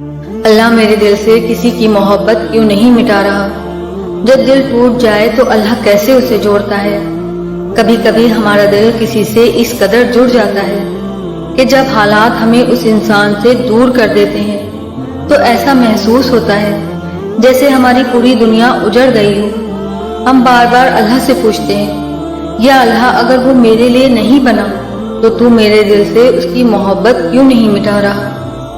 اللہ میرے دل سے کسی کی محبت کیوں نہیں مٹا رہا؟ جب دل ٹوٹ جائے تو اللہ کیسے اسے جوڑتا ہے؟ کبھی کبھی ہمارا دل کسی سے اس قدر جڑ جاتا ہے کہ جب حالات ہمیں اس انسان سے دور کر دیتے ہیں تو ایسا محسوس ہوتا ہے جیسے ہماری پوری دنیا اجڑ گئی ہو۔ ہم بار بار اللہ سے پوچھتے ہیں، یا اللہ، اگر وہ میرے لیے نہیں بنا تو تو میرے دل سے اس کی محبت کیوں نہیں مٹا رہا؟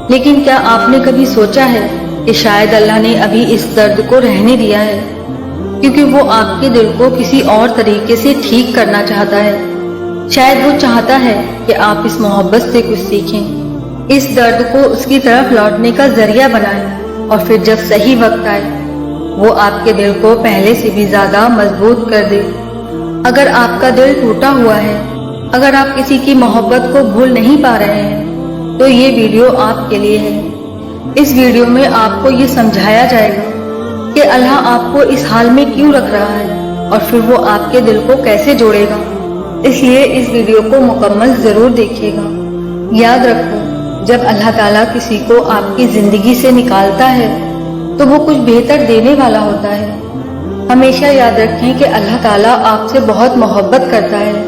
لیکن کیا آپ نے کبھی سوچا ہے کہ شاید اللہ نے ابھی اس درد کو رہنے دیا ہے کیونکہ وہ آپ کے دل کو کسی اور طریقے سے ٹھیک کرنا چاہتا ہے؟ شاید وہ چاہتا ہے کہ آپ اس محبت سے کچھ سیکھیں، اس درد کو اس کی طرف لوٹنے کا ذریعہ بنائیں، اور پھر جب صحیح وقت آئے وہ آپ کے دل کو پہلے سے بھی زیادہ مضبوط کر دے۔ اگر آپ کا دل ٹوٹا ہوا ہے، اگر آپ کسی کی محبت کو بھول نہیں پا رہے ہیں تو یہ ویڈیو آپ کے لیے ہے۔ اس ویڈیو میں آپ کو یہ سمجھایا جائے گا کہ اللہ آپ کو اس حال میں کیوں رکھ رہا ہے اور پھر وہ آپ کے دل کو کیسے جوڑے گا۔ اس لیے اس ویڈیو کو مکمل ضرور دیکھیے گا۔ یاد رکھو، جب اللہ تعالیٰ کسی کو آپ کی زندگی سے نکالتا ہے تو وہ کچھ بہتر دینے والا ہوتا ہے۔ ہمیشہ یاد رکھیں کہ اللہ تعالیٰ آپ سے بہت محبت کرتا ہے،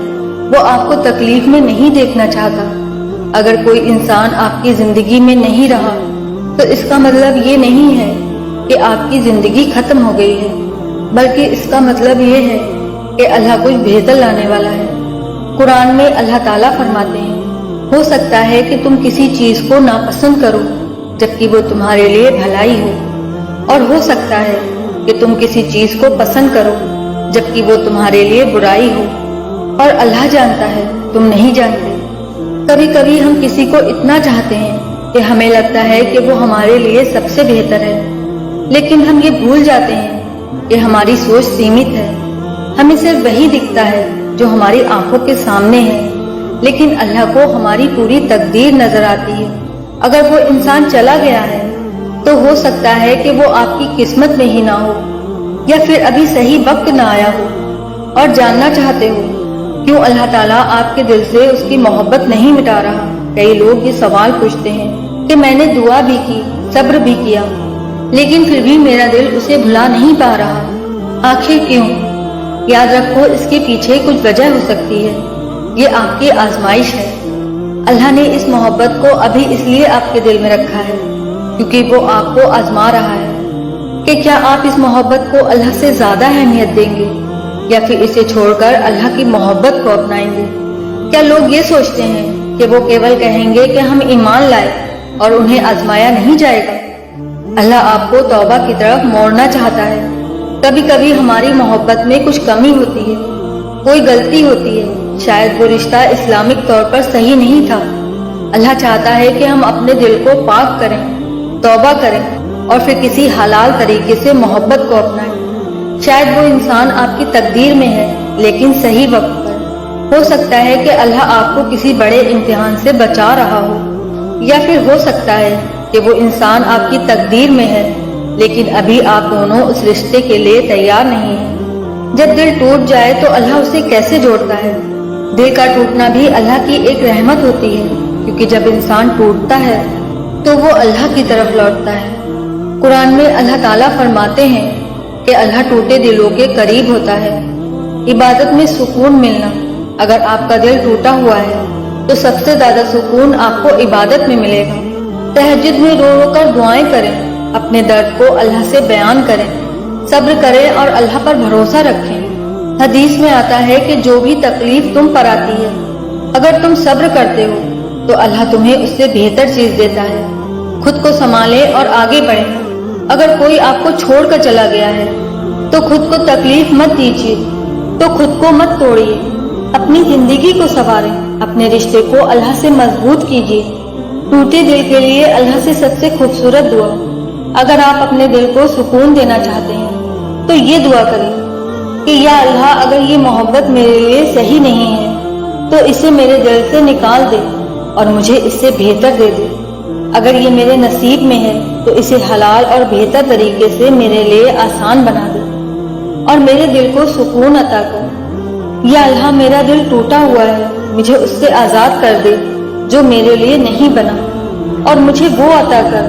وہ آپ کو تکلیف میں نہیں دیکھنا چاہتا۔ اگر کوئی انسان آپ کی زندگی میں نہیں رہا تو اس کا مطلب یہ نہیں ہے کہ آپ کی زندگی ختم ہو گئی ہے، بلکہ اس کا مطلب یہ ہے کہ اللہ کچھ بہتر لانے والا ہے۔ قرآن میں اللہ تعالیٰ فرماتے ہیں، ہو سکتا ہے کہ تم کسی چیز کو ناپسند کرو جبکہ وہ تمہارے لیے بھلائی ہو، اور ہو سکتا ہے کہ تم کسی چیز کو پسند کرو جبکہ وہ تمہارے لیے برائی ہو، اور اللہ جانتا ہے تم نہیں جانتے۔ کبھی کبھی ہم کسی کو اتنا چاہتے ہیں کہ ہمیں لگتا ہے کہ وہ ہمارے لیے سب سے بہتر ہے، لیکن ہم یہ بھول جاتے ہیں کہ ہماری سوچ سیمت ہے۔ ہمیں صرف وہی دکھتا ہے جو ہماری آنکھوں کے سامنے ہے، لیکن اللہ کو ہماری پوری تقدیر نظر آتی ہے۔ اگر وہ انسان چلا گیا ہے تو ہو سکتا ہے کہ وہ آپ کی قسمت میں ہی نہ ہو، یا پھر ابھی صحیح وقت نہ آیا ہو۔ اور جاننا چاہتے ہو کیوں اللہ تعالیٰ آپ کے دل سے اس کی محبت نہیں مٹا رہا؟ کئی لوگ یہ سوال پوچھتے ہیں کہ میں نے دعا بھی کی، صبر بھی کیا، لیکن پھر بھی میرا دل اسے بھلا نہیں پا رہا، آخر کیوں؟ یاد رکھو، اس کے پیچھے کچھ وجہ ہو سکتی ہے۔ یہ آپ کی آزمائش ہے۔ اللہ نے اس محبت کو ابھی اس لیے آپ کے دل میں رکھا ہے کیونکہ وہ آپ کو آزما رہا ہے کہ کیا آپ اس محبت کو اللہ سے زیادہ اہمیت دیں گے یا پھر اسے چھوڑ کر اللہ کی محبت کو اپنائیں گے۔ کیا لوگ یہ سوچتے ہیں کہ وہ کیول کہیں گے کہ ہم ایمان لائے اور انہیں آزمایا نہیں جائے گا؟ اللہ آپ کو توبہ کی طرف موڑنا چاہتا ہے۔ کبھی کبھی ہماری محبت میں کچھ کمی ہوتی ہے، کوئی غلطی ہوتی ہے، شاید وہ رشتہ اسلامک طور پر صحیح نہیں تھا۔ اللہ چاہتا ہے کہ ہم اپنے دل کو پاک کریں، توبہ کریں اور پھر کسی حلال طریقے سے محبت کو اپنائیں۔ شاید وہ انسان آپ کی تقدیر میں ہے لیکن صحیح وقت پر۔ ہو سکتا ہے کہ اللہ آپ کو کسی بڑے امتحان سے بچا رہا ہو، یا پھر ہو سکتا ہے کہ وہ انسان آپ کی تقدیر میں ہے لیکن ابھی آپ دونوں اس رشتے کے لیے تیار نہیں ہیں۔ جب دل ٹوٹ جائے تو اللہ اسے کیسے جوڑتا ہے؟ دل کا ٹوٹنا بھی اللہ کی ایک رحمت ہوتی ہے، کیونکہ جب انسان ٹوٹتا ہے تو وہ اللہ کی طرف لوٹتا ہے۔ قرآن میں اللہ تعالیٰ فرماتے ہیں کہ اللہ ٹوٹے دلوں کے قریب ہوتا ہے۔ عبادت میں سکون ملنا، اگر آپ کا دل ٹوٹا ہوا ہے تو سب سے زیادہ سکون آپ کو عبادت میں ملے گا۔ تہجد میں رو رو کر دعائیں کریں، اپنے درد کو اللہ سے بیان کریں، صبر کریں اور اللہ پر بھروسہ رکھیں۔ حدیث میں آتا ہے کہ جو بھی تکلیف تم پر آتی ہے، اگر تم صبر کرتے ہو تو اللہ تمہیں اس سے بہتر چیز دیتا ہے۔ خود کو سنبھالیں اور آگے بڑھیں۔ اگر کوئی آپ کو چھوڑ کر چلا گیا ہے تو خود کو تکلیف مت دیجیے، تو خود کو مت توڑیے، اپنی زندگی کو سنواریں، اپنے رشتے کو اللہ سے مضبوط کیجیے۔ ٹوٹے دل کے لیے اللہ سے سب سے خوبصورت دعا، اگر آپ اپنے دل کو سکون دینا چاہتے ہیں تو یہ دعا کریں کہ یا اللہ، اگر یہ محبت میرے لیے صحیح نہیں ہے تو اسے میرے دل سے نکال دے اور مجھے اس سے بہتر دے دے۔ اگر یہ میرے نصیب میں ہے تو اسے حلال اور بہتر طریقے سے میرے لیے آسان بنا دے اور میرے دل کو سکون عطا کر۔ یا اللہ، میرا دل ٹوٹا ہوا ہے، مجھے اس سے آزاد کر دے جو میرے لیے نہیں بنا، اور مجھے وہ عطا کر